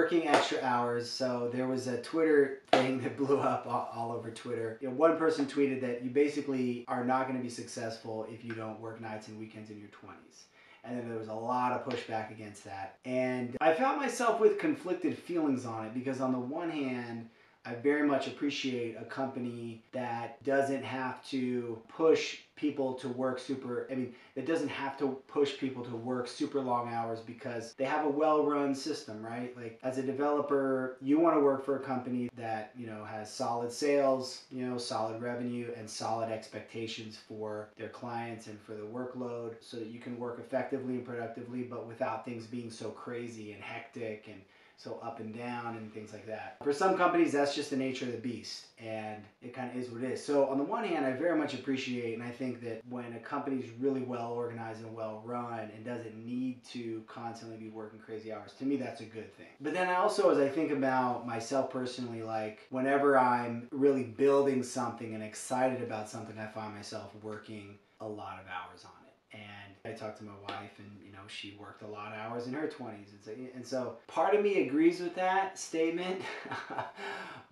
working extra hours. So there was a Twitter thing that blew up all over Twitter. You know, one person tweeted that you basically are not going to be successful if you don't work nights and weekends in your 20s. And then there was a lot of pushback against that. And I found myself with conflicted feelings on it, because on the one hand, I very much appreciate a company that doesn't have to push people to work that doesn't have to push people to work super long hours, because they have a well-run system, right? Like, as a developer, you want to work for a company that, you know, has solid sales, you know, solid revenue, and solid expectations for their clients and for the workload, so that you can work effectively and productively, but without things being so crazy and hectic and so up and down and things like that. For some companies, that's just the nature of the beast, and it kind of is what it is. So on the one hand, I very much appreciate, and I think that when a company's really well organized and well run and doesn't need to constantly be working crazy hours, to me that's a good thing. But then I also, as I think about myself personally, like whenever I'm really building something and excited about something, I find myself working a lot of hours on it. And I talked to my wife, and you know, she worked a lot of hours in her 20s, and so part of me agrees with that statement,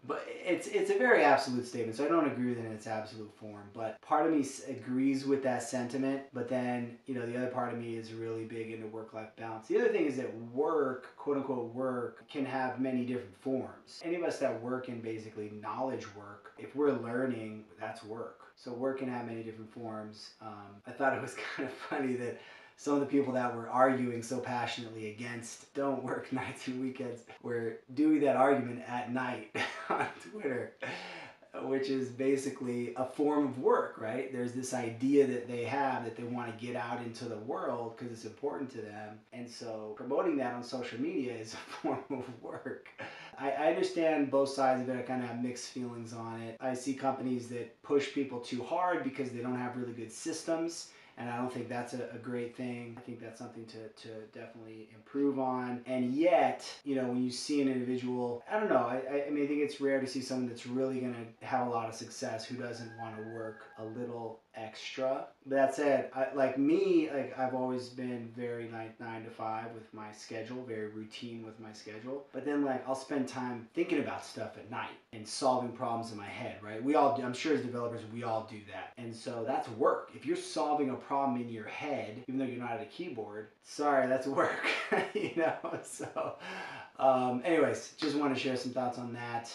but it's a very absolute statement, so I don't agree with it in its absolute form. But part of me agrees with that sentiment, but then, you know, the other part of me is really big into work-life balance. The other thing is that work, quote unquote work, can have many different forms. Any of us that work in basically knowledge work, if we're learning, that's work. So work can have many different forms. I thought it was kind of funny that some of the people that were arguing so passionately against don't work nights and weekends were doing that argument at night on Twitter, which is basically a form of work, right? There's this idea that they have that they want to get out into the world because it's important to them. And so promoting that on social media is a form of work. I understand both sides of it. I kind of have mixed feelings on it. I see companies that push people too hard because they don't have really good systems, and I don't think that's a great thing. I think that's something to definitely improve on. And yet, you know, when you see an individual, I don't know, I mean, I think it's rare to see someone that's really going to have a lot of success who doesn't want to work a little extra. But that said, I've always been very like 9 to 5 with my schedule, very routine with my schedule. But then like I'll spend time thinking about stuff at night and solving problems in my head, right? We all do. I'm sure as developers, we all do that. And so that's work. If you're solving a problem in your head, even though you're not at a keyboard, sorry, that's work, you know? So anyways, just want to share some thoughts on that.